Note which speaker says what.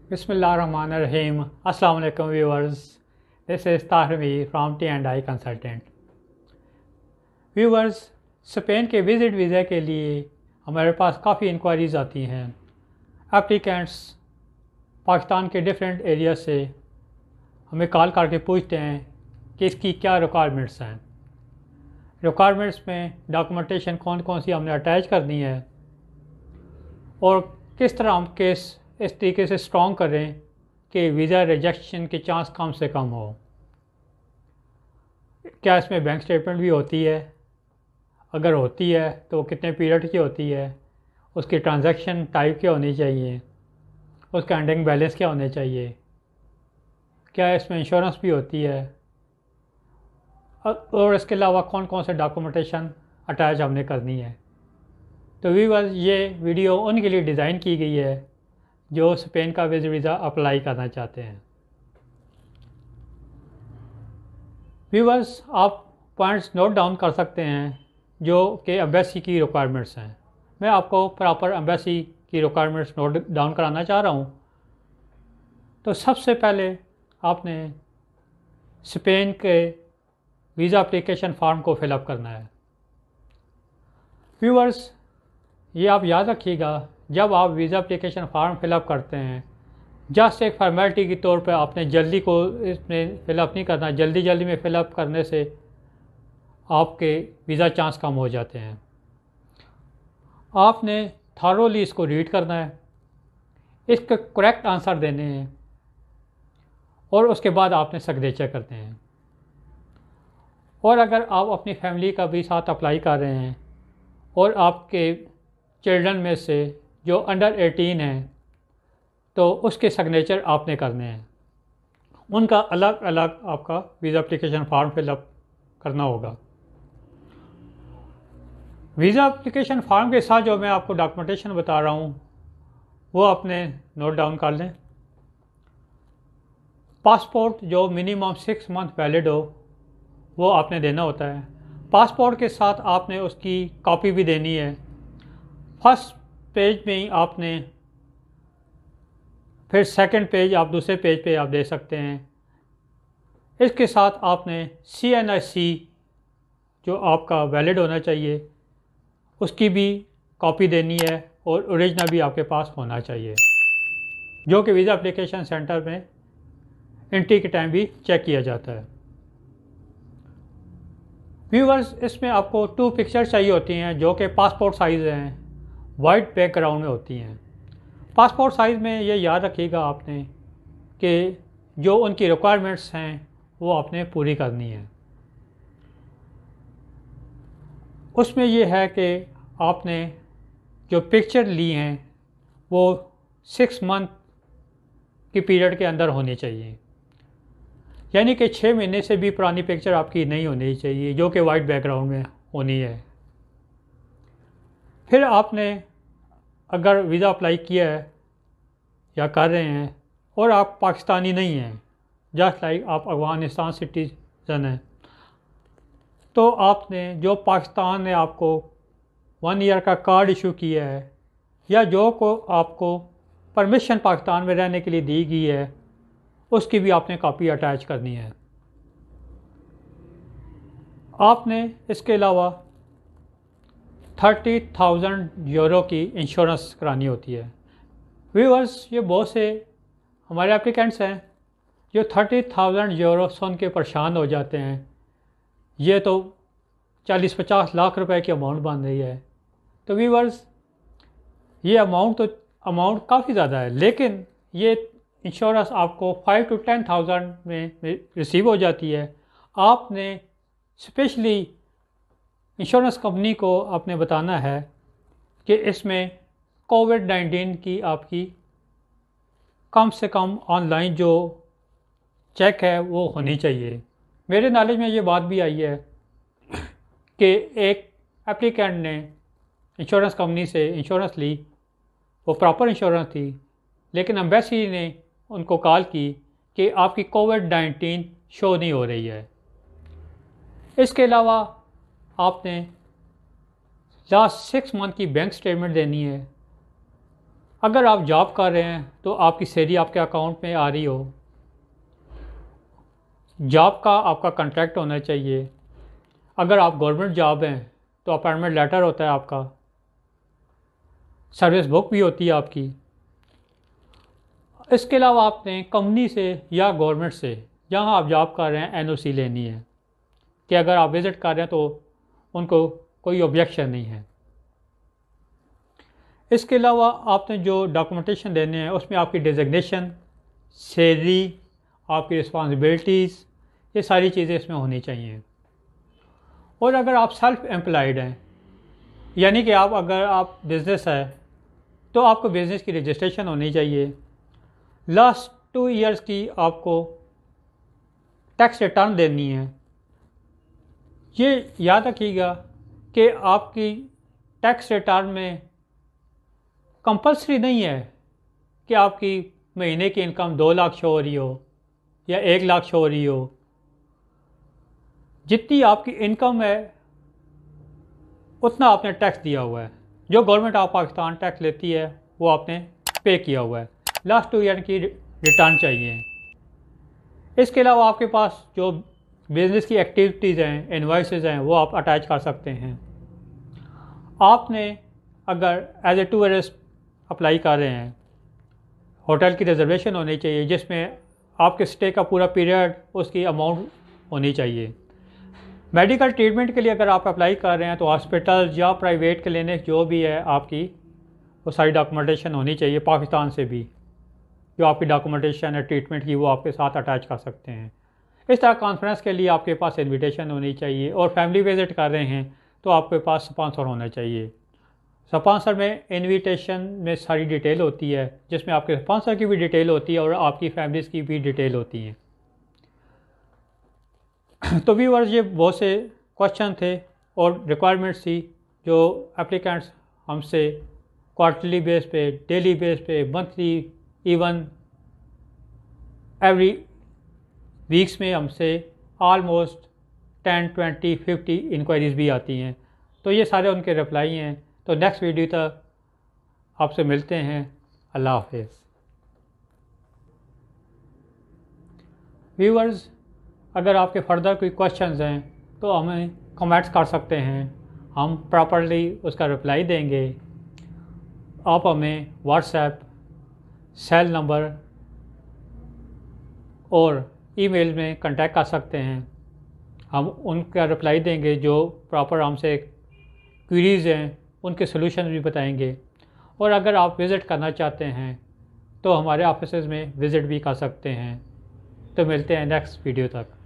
Speaker 1: Bismillahirrahmanirrahim. Assalamu alaikum viewers. This is Tahir from T&I Consultant. Viewers, Spain के visit visa के लिए हमारे पास काफ़ी इंक्वायरीज़ आती हैं। एप्लीकेंट्स पाकिस्तान के डिफरेंट एरिया से हमें कॉल करके पूछते हैं कि इसकी क्या रिक्वायरमेंट्स हैं। रिक्वायरमेंट्स में डॉक्यूमेंटेशन कौन कौन सी हमने अटैच करनी है और किस तरह हम केस इस तरीके से स्ट्रॉन्ग करें कि वीज़ा रिजेक्शन के चांस कम से कम हो। क्या इसमें बैंक स्टेटमेंट भी होती है? अगर होती है तो कितने पीरियड की होती है? उसकी ट्रांजैक्शन टाइप क्या होनी चाहिए? उसका एंडिंग बैलेंस क्या होने चाहिए? क्या इसमें इंश्योरेंस भी होती है? और इसके अलावा कौन कौन से डॉक्यूमेंटेशन अटैच हमने करनी है। तो व्यूअर्स, ये वीडियो उनके लिए डिज़ाइन की गई है जो स्पेन का विज़िट वीज़ा अप्लाई करना चाहते हैं। व्यूअर्स, आप पॉइंट्स नोट डाउन कर सकते हैं जो कि एम्बेसी की रिक्वायरमेंट्स हैं। मैं आपको प्रॉपर एम्बेसी की रिक्वायरमेंट्स नोट डाउन कराना चाह रहा हूँ। तो सबसे पहले आपने स्पेन के वीज़ा एप्लीकेशन फॉर्म को फिलअप करना है। व्यूअर्स, ये आप याद रखिएगा, जब आप वीज़ा एप्लीकेशन फॉर्म फिलअप करते हैं, जस्ट एक फॉर्मेलिटी के तौर पर आपने जल्दी को इसमें फ़िलअप नहीं करना। जल्दी में फ़िलअप करने से आपके वीज़ा चांस कम हो जाते हैं। आपने थॉरोली इसको रीड करना है, इसके करेक्ट आंसर देने हैं और उसके बाद आपने सिग्नेचर करते हैं। और अगर आप अपनी फैमिली का भी साथ अप्लाई कर रहे हैं और आपके चिल्ड्रन में से जो अंडर 18 हैं तो उसके सिग्नेचर आपने करने हैं। उनका अलग अलग आपका वीज़ा एप्लीकेशन फॉर्म फिलअप करना होगा। वीज़ा एप्लीकेशन फॉर्म के साथ जो मैं आपको डॉक्यूमेंटेशन बता रहा हूँ वो आपने नोट डाउन कर लें। पासपोर्ट जो मिनिमम 6 मंथ वैलिड हो वो आपने देना होता है। पासपोर्ट के साथ आपने उसकी कॉपी भी देनी है। फर्स्ट पेज में ही आपने, फिर सेकंड पेज आप दूसरे पेज पे आप दे सकते हैं। इसके साथ आपने CNIC जो आपका वैलिड होना चाहिए उसकी भी कॉपी देनी है और ओरिजिनल भी आपके पास होना चाहिए, जो कि वीज़ा एप्लीकेशन सेंटर में एंट्री के टाइम भी चेक किया जाता है। व्यूअर्स, इसमें आपको 2 पिक्चर्स चाहिए होती हैं जो कि पासपोर्ट साइज़ हैं, वाइट बैकग्राउंड में होती हैं। पासपोर्ट साइज़ में ये याद रखिएगा आपने कि जो उनकी रिक्वायरमेंट्स हैं वो आपने पूरी करनी है। उसमें ये है कि आपने जो पिक्चर ली हैं वो 6 मंथ की पीरियड के अंदर होनी चाहिए, यानी कि 6 महीने से भी पुरानी पिक्चर आपकी नहीं होनी चाहिए जो कि वाइट बैकग्राउंड में होनी है। फिर आपने अगर वीज़ा अप्लाई किया है या कर रहे हैं और आप पाकिस्तानी नहीं हैं, जस्ट लाइक आप अफ़गानिस्तान सिटीज़न हैं, तो आपने जो पाकिस्तान ने आपको 1 ईयर का कार्ड इशू किया है या जो को आपको परमिशन पाकिस्तान में रहने के लिए दी गई है उसकी भी आपने कॉपी अटैच करनी है। आपने इसके अलावा 30,000 यूरो की इंश्योरेंस करानी होती है। व्यूअर्स, ये बहुत से हमारे एप्लीकेंट्स हैं जो 30,000 यूरो सुन के परेशान हो जाते हैं। ये तो 40-50 लाख रुपए की अमाउंट बन रही है। तो व्यूअर्स, ये अमाउंट काफ़ी ज़्यादा है, लेकिन ये इंश्योरेंस आपको 5 to 10,000 में रिसीव हो जाती है। आपने स्पेशली इंश्योरेंस कंपनी को आपने बताना है कि इसमें कोविड-19 की आपकी कम से कम ऑनलाइन जो चेक है वो होनी चाहिए। मेरे नॉलेज में ये बात भी आई है कि एक एप्लीकेंट ने इंश्योरेंस कंपनी से इंश्योरेंस ली, वो प्रॉपर इंश्योरेंस थी, लेकिन एम्बेसी ने उनको कॉल की कि आपकी कोविड-19 शो नहीं हो रही है। इसके अलावा आपने लास्ट 6 मंथ की बैंक स्टेटमेंट देनी है अगर आप जॉब कर रहे हैं तो आपकी सैलरी आपके अकाउंट में आ रही हो, जॉब का आपका कॉन्ट्रैक्ट होना चाहिए। अगर आप गवर्नमेंट जॉब हैं तो अपॉइंटमेंट लेटर होता है आपका, सर्विस बुक भी होती है आपकी। इसके अलावा आपने कंपनी से या गवर्नमेंट से जहां आप जॉब कर रहे हैं एनओसी लेनी है कि अगर आप विज़िट कर रहे हैं तो उनको कोई ऑब्जेक्शन नहीं है। इसके अलावा आपने जो डॉक्यूमेंटेशन देने हैं उसमें आपकी डिजिग्नेशन, सैलरी, आपकी रिस्पॉन्सिबिलिटीज़, ये सारी चीज़ें इसमें होनी चाहिए। और अगर आप सेल्फ एम्प्लॉयड हैं, यानी कि अगर आप बिज़नेस है तो आपको बिज़नेस की रजिस्ट्रेशन होनी चाहिए। लास्ट 2 ईयर्स की आपको टैक्स रिटर्न देनी है। ये याद रखिएगा कि आपकी टैक्स रिटर्न में कंपल्सरी नहीं है कि आपकी महीने की इनकम 2 लाख शो हो रही हो या 1 लाख शो हो रही हो। जितनी आपकी इनकम है उतना आपने टैक्स दिया हुआ है। जो गवर्नमेंट ऑफ पाकिस्तान टैक्स लेती है वो आपने पे किया हुआ है। लास्ट 2 ईयर की रिटर्न चाहिए। इसके अलावा आपके पास जो बिज़नेस की एक्टिविटीज़ हैं, इनवॉइसेस हैं, वो आप अटैच कर सकते हैं। आपने अगर एज ए टूरिस्ट अप्लाई कर रहे हैं, होटल की रिजर्वेशन होनी चाहिए जिसमें आपके स्टे का पूरा पीरियड उसकी अमाउंट होनी चाहिए। मेडिकल ट्रीटमेंट के लिए अगर आप अप्लाई कर रहे हैं तो हॉस्पिटल या प्राइवेट क्लिनिक जो भी है आपकी वो सारी डॉक्यूमेंटेशन होनी चाहिए। पाकिस्तान से भी जो आपकी डॉक्यूमेंटेशन है ट्रीटमेंट की वो आपके साथ अटैच कर सकते हैं। इस तरह कॉन्फ्रेंस के लिए आपके पास इनविटेशन होनी चाहिए। और फैमिली विज़िट कर रहे हैं तो आपके पास स्पॉन्सर होना चाहिए। स्पॉन्सर में इनविटेशन में सारी डिटेल होती है जिसमें आपके स्पॉन्सर की भी डिटेल होती है और आपकी फैमिलीज़ की भी डिटेल होती है। तो व्यूअर्स, ये बहुत से क्वेश्चन थे और रिक्वायरमेंट्स थी जो एप्लीकेंट्स हमसे क्वार्टरली बेस पे, डेली बेस पे, मंथली, इवन एवरी वीक्स में हमसे ऑलमोस्ट 10, 20, 50 इंक्वायरीज़ भी आती हैं। तो ये सारे उनके रिप्लाई हैं। तो नेक्स्ट वीडियो तक आपसे मिलते हैं। अल्लाह हाफिज़। व्यूअर्स, अगर आपके फर्दर कोई क्वेश्चंस हैं तो हमें कमेंट्स कर सकते हैं, हम प्रॉपरली उसका रिप्लाई देंगे। आप हमें व्हाट्सएप, सेल नंबर और ईमेल में कांटेक्ट कर सकते हैं। हम उनका रिप्लाई देंगे। जो प्रॉपर हमसे क्वेरीज़ हैं उनके सॉल्यूशन भी बताएंगे। और अगर आप विज़िट करना चाहते हैं तो हमारे ऑफिसेज़ में विज़िट भी कर सकते हैं। तो मिलते हैं नेक्स्ट वीडियो तक।